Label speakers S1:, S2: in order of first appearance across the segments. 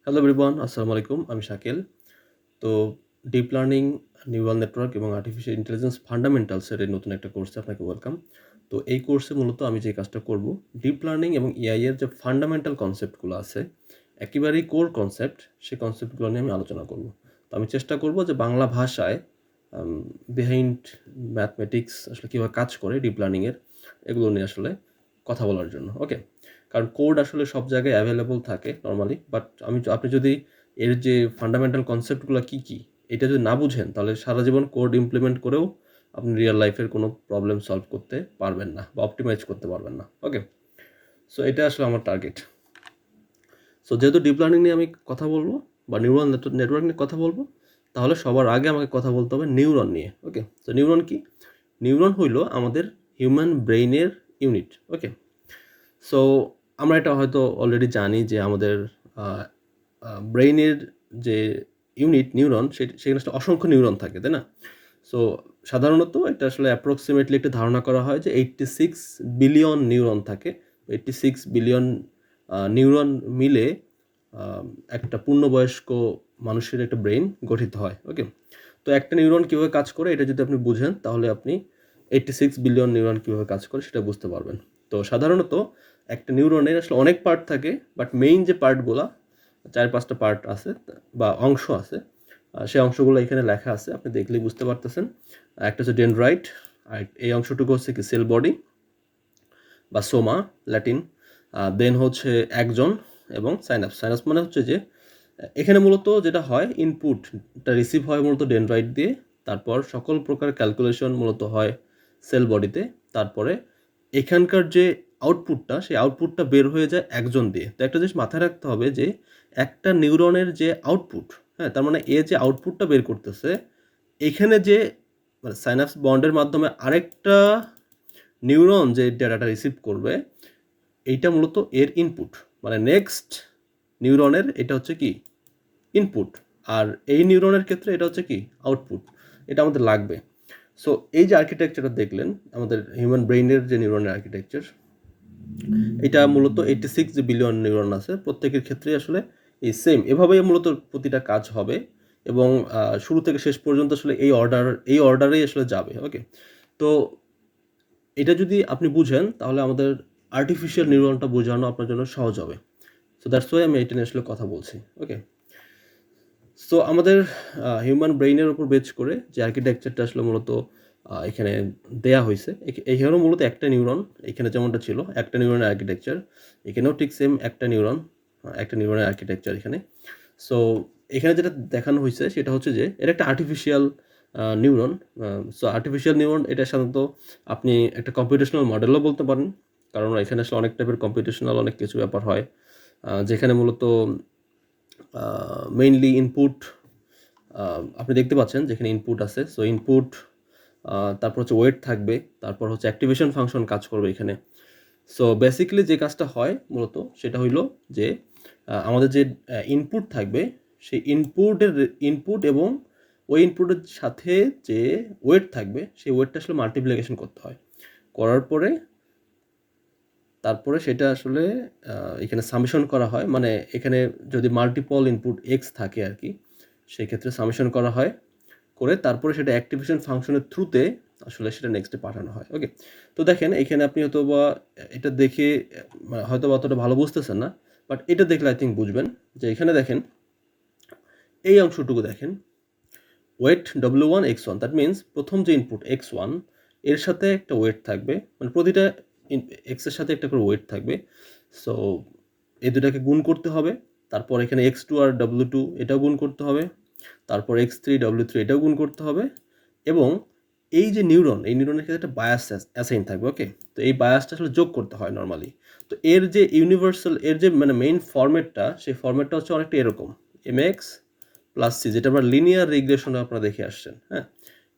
S1: Hello everyone, আসসালামু আলাইকুম। আমি শাকিল। তো ডিপ লার্নিং, নিউরাল নেটওয়ার্ক এবং আর্টিফিশিয়াল ইন্টেলিজেন্স ফান্ডামেন্টালস এর এই নতুন একটা কোর্সে আপনাকে ওয়েলকাম। তো এই কোর্সে মূলত আমি যে কাজটা করব, ডিপ লার্নিং এবং এআই এর যে ফান্ডামেন্টাল কনসেপ্টগুলো আছে, একেবারেই কোর কনসেপ্ট, সেই কনসেপ্টগুলো নিয়ে আমি আলোচনা করব। তো আমি চেষ্টা করব যে বাংলা ভাষায় বিহাইন্ড ম্যাথমেটিক্স আসলে কীভাবে কাজ করে ডিপ লার্নিং এর, এগুলো নিয়ে আসলে কথা বলার জন্য। ওকে? কারণ কোড আসলে সব জায়গায় অ্যাভেলেবল থাকে নরমালি, বাট আপনি যদি এর যে ফান্ডামেন্টাল কনসেপ্টগুলো কী কী এটা যদি না বুঝেন, তাহলে সারা জীবন কোড ইমপ্লিমেন্ট করেও আপনি রিয়েল লাইফের কোনো প্রবলেম সলভ করতে পারবেন না বা অপটিমাইজ করতে পারবেন না। ওকে? সো এটা আসলে আমার টার্গেট। সো যেহেতু ডিপ লার্নিং নিয়ে আমি কথা বলবো বা নিউরাল নেটওয়ার্ক নিয়ে কথা বলবো, তাহলে সবার আগে আমাকে কথা বলতে হবে নিউরন নিয়ে। ওকে? তো নিউরন কি? নিউরন হইল আমাদের হিউম্যান ব্রেইনের ইউনিট। ওকে? সো আমরা এটা হয়তো অলরেডি জানি যে আমাদের ব্রেইনের যে ইউনিট নিউরন, সেখানে আসলে অসংখ্য নিউরন থাকে, তাই না? সো সাধারণত এটা আসলে অ্যাপ্রক্সিমেটলি একটা ধারণা করা হয় যে 86 বিলিয়ন নিউরন থাকে। 86 বিলিয়ন নিউরন মিলে একটা পূর্ণবয়স্ক মানুষের একটা ব্রেইন গঠিত হয়। ওকে? তো একটা নিউরন কীভাবে কাজ করে এটা যদি আপনি বুঝেন, তাহলে আপনি 86 বিলিয়ন নিউরন কীভাবে কাজ করে সেটা বুঝতে পারবেন। তো সাধারণত একটা নিউরনের আসলে অনেক পার্ট থাকে, বাট মেইন যে পার্টগুলা 4-5টা পার্ট আছে বা অংশ আছে, সেই অংশগুলো এখানে লেখা আছে, আপনি দেখলেই বুঝতে পারতেছেন। একটা হচ্ছে ডেনড্রাইট, আর এই অংশটুকু হচ্ছে কি সেল বডি বা সোমা ল্যাটিন, দেন হচ্ছে একজন, এবং সাইনাপস। সাইনাপস মানে হচ্ছে যে এখানে মূলত যেটা হয়, ইনপুটটা রিসিভ হয় মূলত ডেনড্রাইট দিয়ে, তারপর সকল প্রকার ক্যালকুলেশন মূলত হয় সেল বডিতে, তারপরে এখানকার যে আউটপুটটা, সেই আউটপুটটা বের হয়ে যায় একজন দিয়ে। তো একটা জিনিস মাথায় রাখতে হবে যে একটা নিউরনের যে আউটপুট, হ্যাঁ, তার মানে যে আউটপুটটা বের করতেছে, এখানে যে মানে সাইনাপস বন্ডের মাধ্যমে আরেকটা নিউরন যে ডেটাটা রিসিভ করবে, এইটা মূলত এর ইনপুট। মানে নেক্সট নিউরনের এটা হচ্ছে কি ইনপুট, আর এই নিউরনের ক্ষেত্রে এটা হচ্ছে কি আউটপুট। এটা আমাদের লাগবে। সো এই যে আর্কিটেকচারটা দেখলেন, আমাদের হিউম্যান ব্রেইনের যে নিউরনের আর্কিটেকচার, এটা মূলত 86 যে বিলিয়ন নিউরন আছে, প্রত্যেকের ক্ষেত্রেই আসলে এই সেম এভাবেই মূলত প্রতিটা কাজ হবে, এবং শুরু থেকে শেষ পর্যন্ত আসলে এই অর্ডারেই আসলে যাবে। ওকে? তো এটা যদি আপনি বুঝেন, তাহলে আমাদের আর্টিফিশিয়াল নিউরনটা বোঝানো আপনার জন্য সহজ হবে। সো দ্যাটস ওয়াই আমি এটা নিয়ে আসলে কথা বলছি। ওকে? সো আমাদের হিউম্যান ব্রেইনের উপর বেস করে যে আর্কিটেকচারটা আসলে মূলত এখানে দেয়া হয়েছে, এখানেও মূলত একটা নিউরন, এখানে যেমনটা ছিল একটা নিউরনের আর্কিটেকচার, এখানেও ঠিক সেম একটা নিউরন, একটা নিউরনের আর্কিটেকচার এখানে। সো এখানে যেটা দেখানো হয়েছে সেটা হচ্ছে যে এটা একটা artificial neuron. So artificial neuron এটা সাধারণত আপনি একটা কম্পিউটেশনাল মডেলও বলতে পারেন, কারণ এখানে আসলে অনেক টাইপের কম্পিউটেশনাল অনেক কিছু ব্যাপার হয়, যেখানে মূলত মেইনলি ইনপুট আপনি দেখতে পাচ্ছেন যেখানে ইনপুট আছে। সো ইনপুট, তারপর হচ্ছে ওয়েট থাকবে, তারপর হচ্ছে অ্যাক্টিভেশন ফাংশন কাজ করবে এখানে। সো বেসিক্যালি যে কাজটা হয় মূলত সেটা হইল যে আমাদের যে ইনপুট থাকবে, সেই ইনপুট এবং ওই ইনপুটের সাথে যে ওয়েট থাকবে, সেই ওয়েটটা আসলে মাল্টিপ্লিকেশন করতে হয়। করার পরে তারপরে সেটা আসলে এখানে সামেশন করা হয়। মানে এখানে যদি মাল্টিপল ইনপুট এক্স থাকে আর কি, সেক্ষেত্রে সামেশন করা হয়, করে তারপরে সেটা অ্যাক্টিভেশন ফাংশনের থ্রুতে আসলে সেটা নেক্সটে পাঠানো হয়। ওকে? তো দেখেন এখানে আপনি হয়তো বা এটা দেখে হয়তো বা অতটা ভালো বুঝতেছেন না, বাট এটা দেখলে আই থিঙ্ক বুঝবেন যে এখানে দেখেন এই অংশটুকু দেখেন, wait W1 X1, that means প্রথম যে ইনপুট X1, এর সাথে একটা ওয়েট থাকবে, মানে প্রতিটা এক্সের সাথে একটা করে ওয়েট থাকবে। সো এই দুটাকে গুণ করতে হবে, তারপর এখানে X2 আর W2 এটাও গুণ করতে হবে, তারপর X3 W3 এটাও গুণ করতে হবে, এবং এই যে নিউরন, এই নিউরনের ক্ষেত্রে একটা বায়াস অ্যাসাইন থাকবে। ওকে? তো এই বায়াসটা আসলে যোগ করতে হয় নর্মালি। তো এর যে ইউনিভার্সাল, এর যে মানে মেইন ফরম্যাটটা, সেই ফরম্যাটটা হচ্ছে অনেকটা এরকম, mx প্লাস সি, যেটা আমরা লিনিয়ার রিগ্রেশনে আপনারা দেখে আসছেন। হ্যাঁ,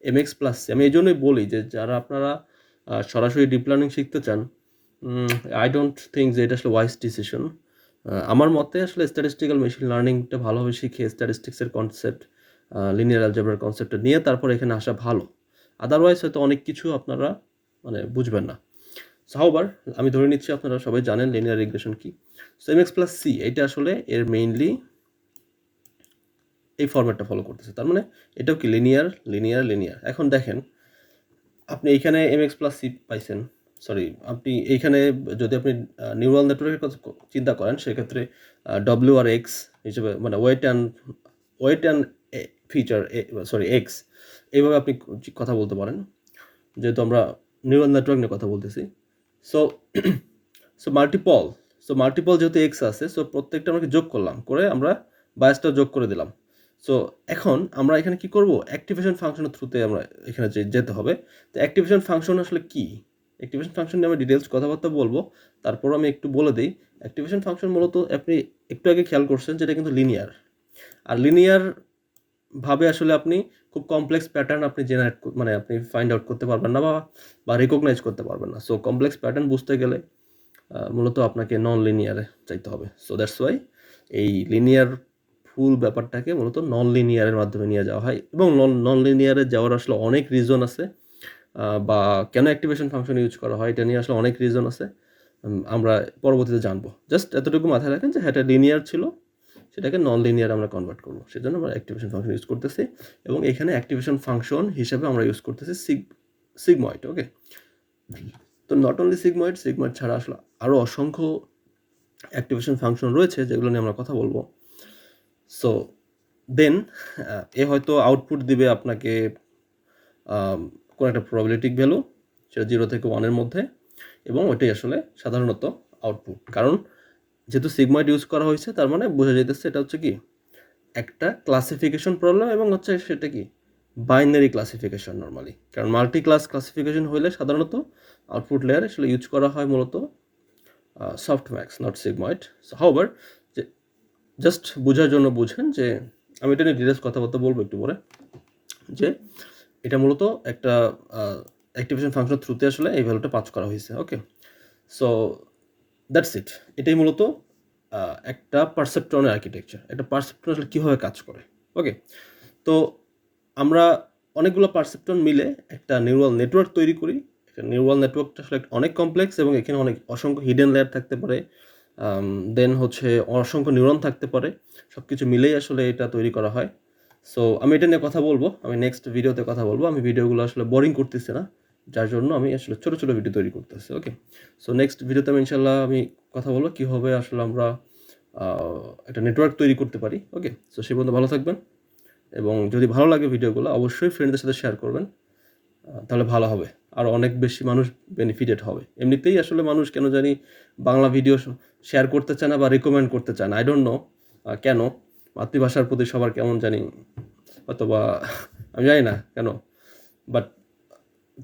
S1: mx প্লাস সি। আমি এই জন্যই বলি যে যারা আপনারা সরাসরি ডিপ লার্নিং শিখতে চান, আই ডোন্ট থিঙ্ক যে এটা আসলে ওয়াইজ ডিসিশন। আমার মতে আসলে স্ট্যাটিস্টিক্যাল মেশিন লার্নিংটা ভালোভাবে শিখে স্ট্যাটিস্টিক্সের কনসেপ্ট, লিনিয়ার অ্যালজেব্রার কনসেপ্টটা নিয়ে তারপর এখানে আসা ভালো। আদারওয়াইজ হয়তো অনেক কিছু আপনারা মানে বুঝবেন না। হাউবার আমি ধরে নিচ্ছি আপনারা সবাই জানেন লিনিয়ার রিগ্রেশন কি। সো mx প্লাস সি এটা আসলে এর মেইনলি এই ফরম্যাটটা ফলো করতেছে। তার মানে এটাও কি লিনিয়ার, লিনিয়ার, লিনিয়ার। এখন দেখেন আপনি এইখানে mx প্লাস c পাইছেন। সরি, আপনি এইখানে যদি আপনি নিউরাল নেটওয়ার্কের কথা চিন্তা করেন সেক্ষেত্রে w আর x হিসেবে মানে weight and feature sorry X এইভাবে আপনি কথা বলতে পারেন, যেহেতু আমরা নিউরাল নেটওয়ার্ক নিয়ে কথা বলতেছি। সো মাল্টিপল যেহেতু এক্স আছে, সো প্রত্যেকটা আমরা যোগ করলাম, করে আমরা বায়াসটা যোগ করে দিলাম। সো এখন আমরা এখানে কি করব, অ্যাক্টিভেশন ফাংশনের থ্রুতে আমরা এখানে যেতে হবে। তো অ্যাক্টিভেশন ফাংশন আসলে কি, অ্যাক্টিভেশন ফাংশন নিয়ে আমি ডিটেলস কথাবার্তা বলবো, তারপর আমি একটু বলে দিই। অ্যাক্টিভেশন ফাংশন মূলত আপনি একটু আগে খেয়াল করছেন যেটা কিন্তু লিনিয়ার, আর লিনিয়ার ভাবে আসলে আপনি খুব কমপ্লেক্স প্যাটার্ন আপনি জেনারেট মানে আপনি ফাইন্ড আউট করতে পারবেন না বা রিকগনাইজ করতে পারবেন না। সো কমপ্লেক্স প্যাটার্ন বুঝতে গেলে মূলত আপনাকে নন লিনিয়ারে চাইতে হবে। সো দ্যাটস ওয়াই এই লিনিয়ার ফুল ব্যাপারটাকে মূলত নন লিনিয়ারের মাধ্যমে নিয়ে যাওয়া হয়, এবং নন লিনিয়ারে যাওয়ার আসলে অনেক রিজন আছে, বা কেন অ্যাক্টিভেশন ফাংশন ইউজ করা হয় এটা নিয়ে আসলে অনেক রিজন আছে, আমরা পরবর্তীতে জানবো। জাস্ট এতটুকু মাথায় রাখেন যে হ্যাঁ এটা লিনিয়ার ছিল, সেটাকে নন লিনিয়ার আমরা কনভার্ট করবো, সেজন্য আমরা অ্যাক্টিভেশন ফাংশন ইউজ করতেছি, এবং এখানে অ্যাক্টিভেশন ফাংশন হিসেবে আমরা ইউজ করতেছি সিগময়েড। ওকে, তো নট অনলি সিগময়েড ছাড়া আসলে আরও অসংখ্য অ্যাক্টিভেশন ফাংশন রয়েছে যেগুলো নিয়ে আমরা কথা বলবো। সো দেন এ হয়তো আউটপুট দিবে আপনাকে কোনো একটা প্রবাবিলিটিক ভ্যালু, সেটা 0 থেকে 1-এর মধ্যে, এবং ওইটাই আসলে সাধারণত আউটপুট। কারণ যেহেতু সিগময়েড ইউজ করা হয়েছে, তার মানে বোঝা যাইতেছে এটা হচ্ছে কি একটা ক্লাসিফিকেশন প্রবলেম, এবং হচ্ছে সেটা কি বাইনারি ক্লাসিফিকেশন নর্মালি। কারণ মাল্টি ক্লাস ক্লাসিফিকেশন হইলে সাধারণত আউটপুট লেয়ার আসলে ইউজ করা হয় মূলত সফটম্যাক্স, নট সিগময়েড। হাউএভার যে জাস্ট বোঝার জন্য বুঝেন যে আমি এটা নিয়ে ডিটেলস কথাবার্তা বলবো একটু পরে, যে এটা মূলত একটা অ্যাক্টিভেশন ফাংশন থ্রুতে আসলে এই ভ্যালুটা পাস করা হয়েছে। ওকে, সো দ্যাটস ইট। এটাই মূলত একটা পারসেপ্ট্রনের আর্কিটেকচার। একটা পারসেপ্ট্রন আসলে কীভাবে কাজ করে। ওকে, তো আমরা অনেকগুলো পারসেপ্ট্রন মিলে একটা নিউরাল নেটওয়ার্ক তৈরি করি। একটা নিউরাল নেটওয়ার্কটা আসলে অনেক কমপ্লেক্স, এবং এখানে অসংখ্য হিডেন লেয়ার থাকতে পারে, দেন হচ্ছে অসংখ্য নিউরন থাকতে পারে, সব কিছু মিলেই আসলে এটা তৈরি করা হয়। সো আমি এটা নিয়ে কথা বলবো, আমি নেক্সট ভিডিওতে কথা বলবো। আমি ভিডিওগুলো আসলে বোরিং করতেছি না, যার জন্য আমি আসলে ছোটো ছোটো ভিডিও তৈরি করতেছি। ওকে, সো নেক্সট ভিডিওতে আমি ইনশাল্লাহ আমি কথা বলবো কীভাবে আসলে আমরা একটা নেটওয়ার্ক তৈরি করতে পারি। ওকে, সো সে পর্যন্ত ভালো থাকবেন, এবং যদি ভালো লাগে ভিডিওগুলো অবশ্যই ফ্রেন্ডদের সাথে শেয়ার করবেন, তাহলে ভালো হবে, আর অনেক বেশি মানুষ বেনিফিটেড হবে। এমনিতেই আসলে মানুষ কেন জানি বাংলা ভিডিও শেয়ার করতে চায় না বা রিকমেন্ড করতে চায় না, আই ডোন্ট নো কেন। মাতৃভাষার প্রতি সবার কেমন জানি অথবা আমি জানি না কেন, বাট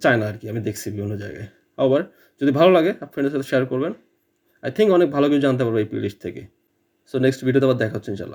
S1: চায় না আর কি, আমি দেখছি বিভিন্ন জায়গায়। আবার যদি ভালো লাগে ফ্রেন্ডের সাথে শেয়ার করবেন, আই থিঙ্ক অনেক ভালো কিছু জানতে পারবো এই প্লেলিস্ট থেকে। সো নেক্সট ভিডিওতে আবার দেখা হচ্ছে ইনশাল্লাহ।